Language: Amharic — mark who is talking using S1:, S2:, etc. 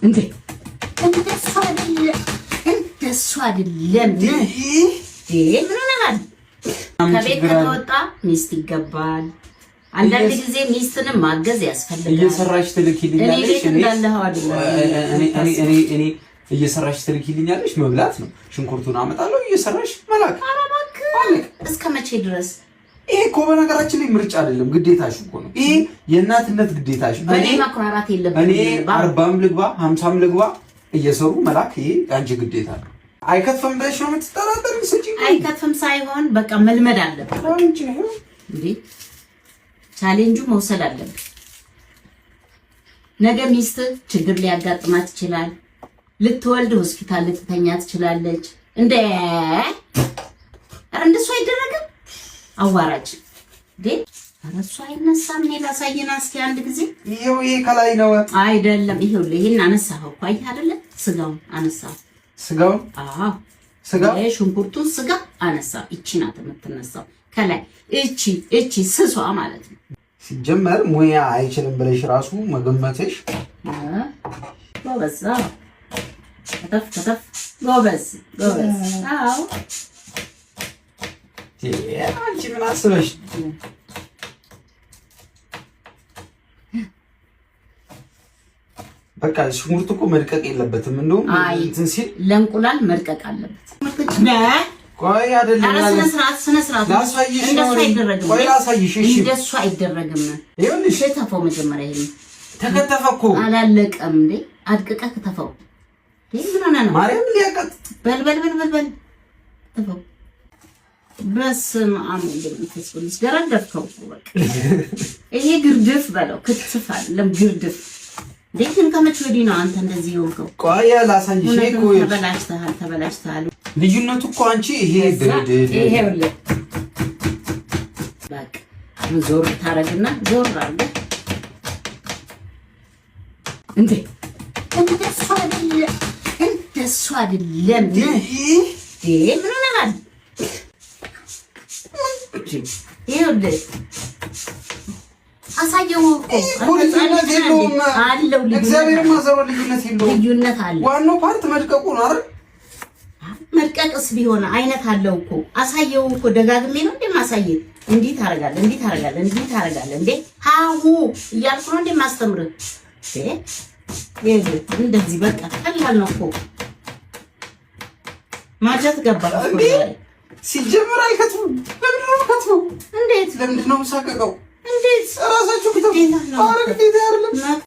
S1: እንዴ እንደሱ አይደለም ምን ሆነሃል? ከቤት ከተወጣ ሚስት ይገባል። አንዳንድ ጊዜ ሚስትንም ማገዝ ያስፈልጋል።
S2: እየሰራሽ ትልኪልኛለሽ እኔ እየሰራሽ ትልኪልኛለሽ መብላት ነው። ሽንኩርቱን አመጣለሁ እየሰራሽ መላክ።
S1: እስከ መቼ ድረስ?
S2: ይሄ እኮ በነገራችን ላይ ምርጫ አይደለም ግዴታሽ እኮ ነው። ይሄ የእናትነት ግዴታሽ ነው።
S1: እኔ ማኩራራት የለብኝም።
S2: እኔ 40ም ልግባ 50ም ልግባ እየሰሩ መላክ ይሄ አንቺ ግዴታ ነው። አይከትፈም ብለሽ ነው የምትጠራጠሪኝ?
S1: አይከትፈም ሳይሆን በቃ መልመድ አለበት እንዴ። ቻሌንጁ መውሰድ አለበት። ነገ ሚስት ችግር ሊያጋጥማት ይችላል። ልትወልድ ሆስፒታል ልትተኛ ትችላለች። እንደ እንደሱ አይደረግም። አዋራጅ ግን አረሱ አይነሳም። እኔ ላሳየና እስኪ አንድ ጊዜ
S2: ይሄው ይሄ ከላይ ነው
S1: አይደለም? ይሄው ይሄን አነሳው እኮ አይ አይደለ? ስጋውን አነሳው።
S2: ስጋውን?
S1: አዎ
S2: ስጋ
S1: ሽንኩርቱን ስጋ አነሳ። እቺ ናት የምትነሳው ከላይ። እቺ ስሷ ማለት ነው።
S2: ሲጀመር ሙያ አይችልም ብለሽ ራሱ መገመትሽ
S1: ጎበዝ። ከተፍ ጎበዝ። አዎ
S2: አንቺ ምን አስበሽ? በቃ ሽንኩርቱ እኮ መድቀቅ የለበትም። እንደውም እንትን ሲል
S1: ለእንቁላል መድቀቅ አለበት።
S2: ቆይ አይደለም
S1: ስነ ስርዓት
S2: ላሳይሽ ነው።
S1: እንደሱ አይደረግም።
S2: ቆይ ላሳይሽ። እሺ
S1: እንደሱ አይደረግም።
S2: ይኸውልሽ
S1: ተፈው መጀመሪያ ይሄን
S2: ተከተፈ እኮ
S1: አላለቀም እንዴ? አድቅቀህ ተፈው። ይሄ ምን ሆነ ነው?
S2: ማርያም ሊያቀጥ
S1: በል ተፈው። በስመ አብ ወመንፈስ ቅዱስ ገረደፍከው። በቃ ይሄ ግርድፍ በለው። ክትፍ አይደለም ግርድፍ። እንዴት ከመቼ ወዲህ ነው አንተ እንደዚህ የሆንከው?
S2: ቆይ ላሳይሽ እኮ
S1: ተበላሽተሃል።
S2: ልዩነቱ እኮ አንቺ ይሄ ድርድር
S1: ይሄውልህ በቃ ዞር ታረግና ዞር አለ እንዴ እንደሱ አይደለም ምን ሆነሃል? ይኸውልህ አሳየው እኮ
S2: ልዩነት የለውም
S1: አለው።
S2: እግዚአብሔር ማዘሩ ልዩነት የለውም።
S1: ልዩነት አለ።
S2: ዋናው ፓርት መድቀቁ ነው አይደል?
S1: መድቀቅስ ቢሆን አይነት አለው እኮ አሳየው እኮ ደጋግሜ ነው እንዴ ማሳየት? እንዴት ታረጋለህ እንዴ ሃሁ እያልኩ ነው እንዴ ማስተምርህ? እንደዚህ በቃ ቀላል ነው እኮ ማጀት ገባ
S2: እንዴ። ሲጀመር አይከትፉም። ለምንድን ነው የምከትፈው?
S1: እንዴት
S2: ለምንድን ነው የምሳቀቀው?
S1: እንዴት
S2: ራሳችሁ ከተው አረ ግዴታ አይደለም።